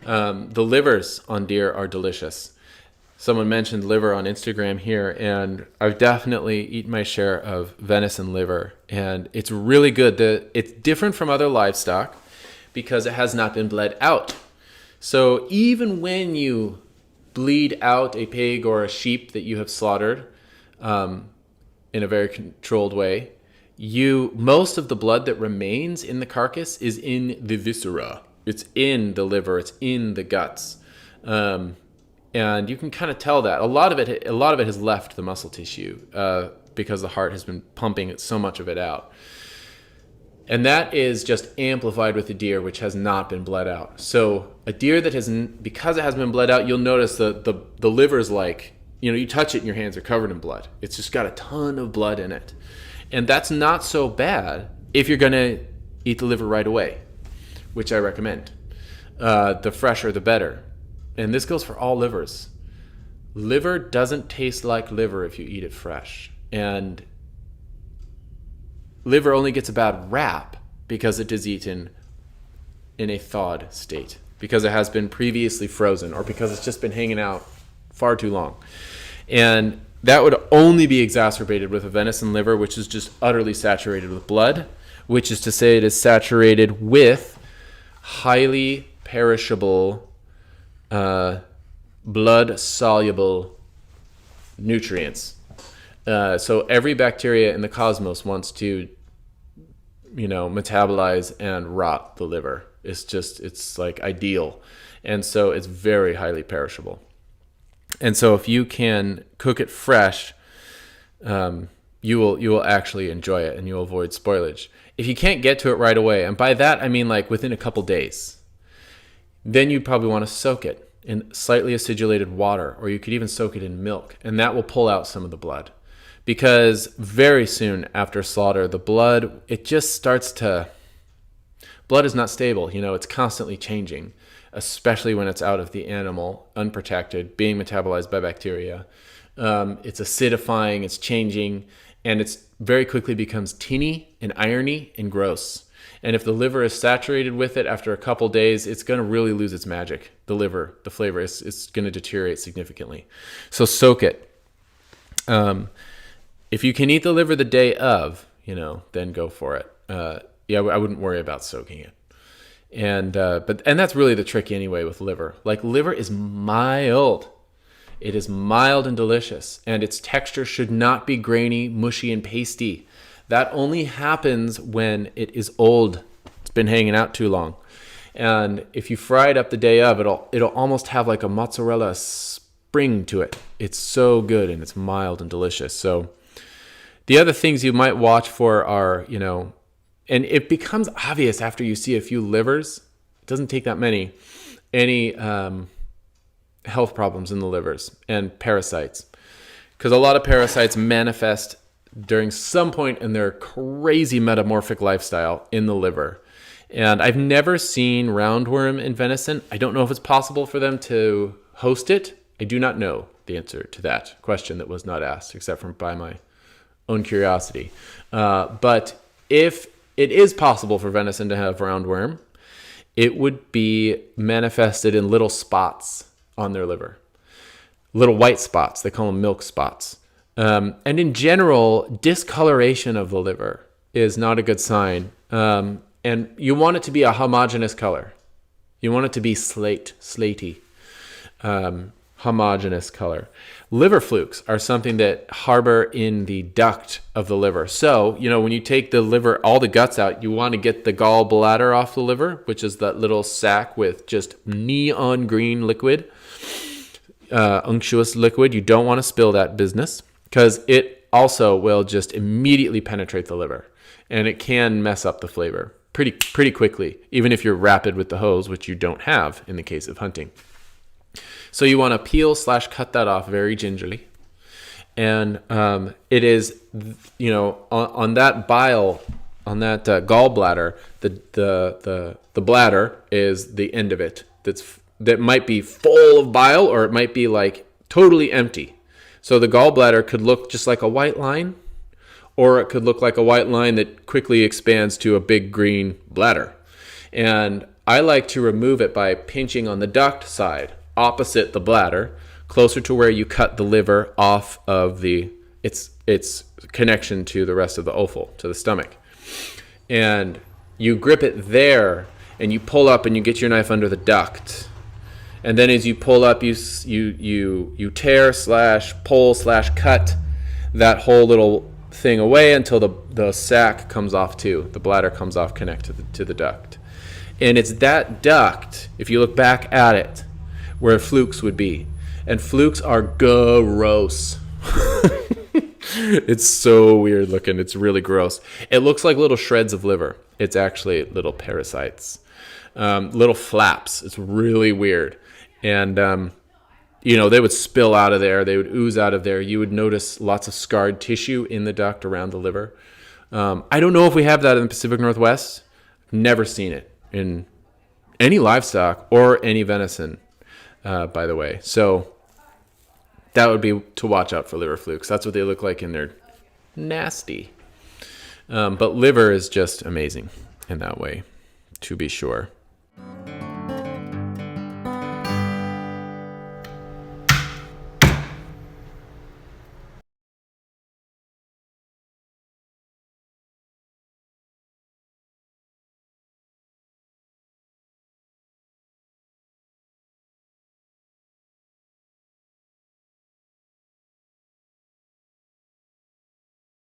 The livers on deer are delicious. Someone mentioned liver on Instagram here, and I've definitely eaten my share of venison liver, and it's really good. It's different from other livestock because it has not been bled out. So even when you bleed out a pig or a sheep that you have slaughtered in a very controlled way, most of the blood that remains in the carcass is in the viscera. It's in the liver. It's in the guts. And you can kind of tell that a lot of it has left the muscle tissue because the heart has been pumping so much of it out, and that is just amplified with the deer which has not been bled out. So a deer that hasn't, because it hasn't been bled out, you'll notice the liver's like, you touch it and your hands are covered in blood. It's just got a ton of blood in it, and that's not so bad if you're gonna eat the liver right away, which I recommend. The fresher, the better. And this goes for all livers. Liver doesn't taste like liver if you eat it fresh. And liver only gets a bad rap because it is eaten in a thawed state, because it has been previously frozen, or because it's just been hanging out far too long. And that would only be exacerbated with a venison liver, which is just utterly saturated with blood, which is to say it is saturated with highly perishable blood-soluble nutrients. So every bacteria in the cosmos wants to, metabolize and rot the liver. It's like ideal. And so it's very highly perishable. And so if you can cook it fresh, you will actually enjoy it, and you'll avoid spoilage. If you can't get to it right away, and by that I mean like within a couple days, then you'd probably want to soak it in slightly acidulated water, or you could even soak it in milk, and that will pull out some of the blood. Because very soon after slaughter, the blood, blood is not stable. It's constantly changing, especially when it's out of the animal, unprotected, being metabolized by bacteria. It's acidifying, it's changing, and it's very quickly becomes tinny and irony and gross. And if the liver is saturated with it after a couple days, it's going to really lose its magic. The liver, the flavor, it's going to deteriorate significantly. So soak it. If you can eat the liver the day of, then go for it. I wouldn't worry about soaking it. And that's really the trick anyway with liver. Like, liver is mild. It is mild and delicious, and its texture should not be grainy, mushy, and pasty. That only happens when it is old. It's been hanging out too long. And if you fry it up the day of, it'll almost have like a mozzarella spring to it. It's so good, and it's mild and delicious. So the other things you might watch for are, and it becomes obvious after you see a few livers, it doesn't take that many, any health problems in the livers and parasites. Because a lot of parasites manifest during some point in their crazy metamorphic lifestyle in the liver. And I've never seen roundworm in venison. I don't know if it's possible for them to host it. I do not know the answer to that question that was not asked, except for by my own curiosity. But if it is possible for venison to have roundworm, it would be manifested in little spots on their liver. Little white spots. They call them milk spots. And in general, discoloration of the liver is not a good sign. And you want it to be a homogeneous color. You want it to be slaty, homogeneous color. Liver flukes are something that harbor in the duct of the liver. So, when you take the liver, all the guts out, you want to get the gallbladder off the liver, which is that little sac with just neon green liquid, unctuous liquid. You don't want to spill that business, because it also will just immediately penetrate the liver, and it can mess up the flavor pretty quickly, even if you're rapid with the hose, which you don't have in the case of hunting. So you want to peel/cut that off very gingerly. And it is, on that bile, on that gallbladder, the bladder is the end of it. That might be full of bile, or it might be like totally empty. So the gallbladder could look just like a white line, or it could look like a white line that quickly expands to a big green bladder. And I like to remove it by pinching on the duct side, opposite the bladder, closer to where you cut the liver off of its connection to the rest of the offal, to the stomach. And you grip it there, and you pull up, and you get your knife under the duct. And then as you pull up, you tear / pull / cut that whole little thing away until the sac comes off too. The bladder comes off, connected to the duct. And it's that duct, if you look back at it, where flukes would be. And flukes are gross. It's so weird looking. It's really gross. It looks like little shreds of liver. It's actually little parasites. Little flaps. It's really weird. And, they would spill out of there. They would ooze out of there. You would notice lots of scarred tissue in the duct around the liver. I don't know if we have that in the Pacific Northwest. Never seen it in any livestock or any venison, by the way. So that would be to watch out for liver flukes. That's what they look like, and they're nasty. But liver is just amazing in that way, to be sure.